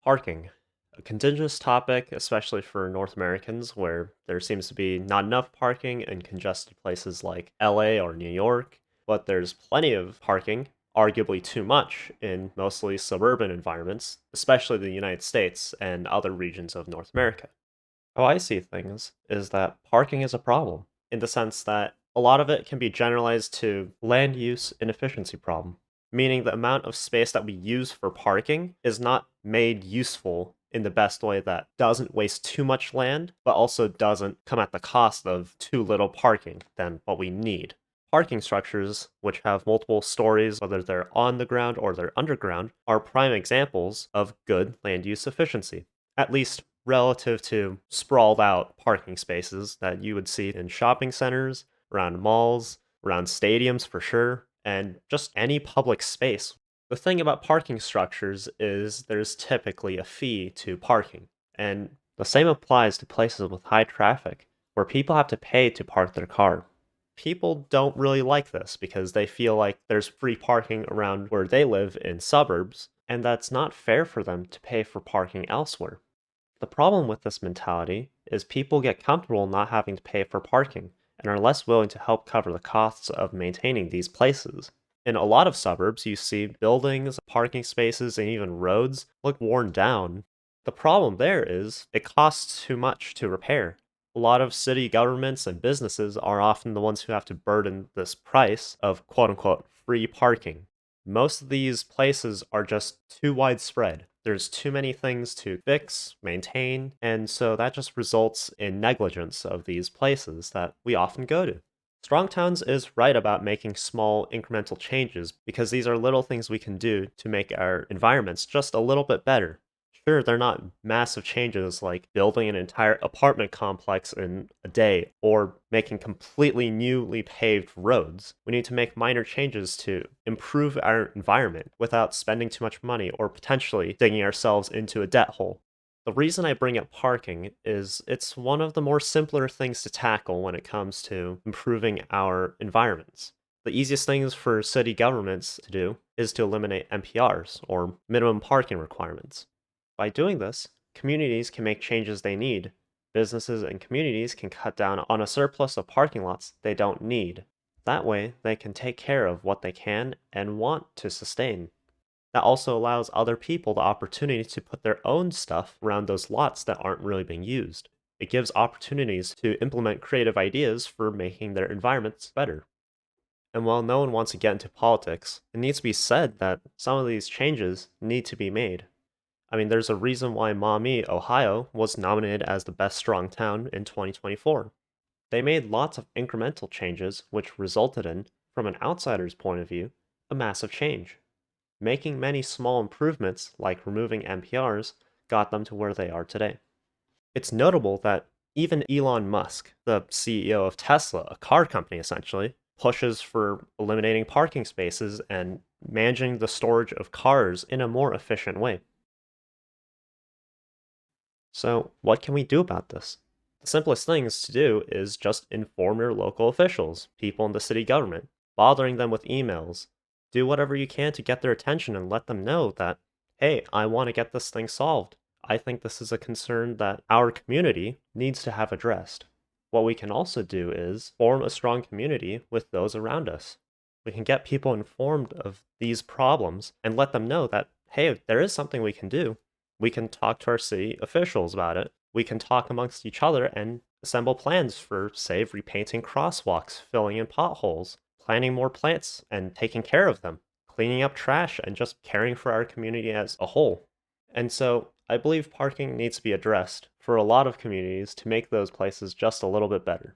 Parking, a contentious topic, especially for North Americans, where there seems to be not enough parking in congested places like LA or New York, but there's plenty of parking, arguably too much, in mostly suburban environments, especially the United States and other regions of North America. How I see things is that parking is a problem, in the sense that a lot of it can be generalized to land use inefficiency problem, meaning the amount of space that we use for parking is not made useful in the best way that doesn't waste too much land, but also doesn't come at the cost of too little parking than what we need. Parking structures, which have multiple stories, whether they're on the ground or they're underground, are prime examples of good land use efficiency, at least relative to sprawled out parking spaces that you would see in shopping centers, around malls, around stadiums for sure, and just any public space. The thing about parking structures is there's typically a fee to parking, and the same applies to places with high traffic, where people have to pay to park their car. People don't really like this because they feel like there's free parking around where they live in suburbs, and that's not fair for them to pay for parking elsewhere. The problem with this mentality is people get comfortable not having to pay for parking and are less willing to help cover the costs of maintaining these places. In a lot of suburbs, you see buildings, parking spaces, and even roads look worn down. The problem there is it costs too much to repair. A lot of city governments and businesses are often the ones who have to burden this price of quote unquote free parking. Most of these places are just too widespread. There's too many things to fix, maintain, and so that just results in negligence of these places that we often go to. Strong Towns is right about making small incremental changes because these are little things we can do to make our environments just a little bit better. Sure, they're not massive changes like building an entire apartment complex in a day or making completely newly paved roads. We need to make minor changes to improve our environment without spending too much money or potentially digging ourselves into a debt hole. The reason I bring up parking is it's one of the more simpler things to tackle when it comes to improving our environments. The easiest things for city governments to do is to eliminate MPRs, or minimum parking requirements. By doing this, communities can make changes they need. Businesses and communities can cut down on a surplus of parking lots they don't need. That way, they can take care of what they can and want to sustain. That also allows other people the opportunity to put their own stuff around those lots that aren't really being used. It gives opportunities to implement creative ideas for making their environments better. And while no one wants to get into politics, it needs to be said that some of these changes need to be made. I mean, there's a reason why Maumee, Ohio was nominated as the best strong town in 2024. They made lots of incremental changes, which resulted in, from an outsider's point of view, a massive change. Making many small improvements, like removing NPRs, got them to where they are today. It's notable that even Elon Musk, the CEO of Tesla, a car company essentially, pushes for eliminating parking spaces and managing the storage of cars in a more efficient way. So, what can we do about this? The simplest things to do is just inform your local officials, people in the city government, bothering them with emails. Do whatever you can to get their attention and let them know that, hey, I want to get this thing solved. I think this is a concern that our community needs to have addressed. What we can also do is form a strong community with those around us. We can get people informed of these problems and let them know that, hey, there is something we can do. We can talk to our city officials about it. We can talk amongst each other and assemble plans for, say, repainting crosswalks, filling in potholes, planting more plants and taking care of them, cleaning up trash, and just caring for our community as a whole. And so I believe parking needs to be addressed for a lot of communities to make those places just a little bit better.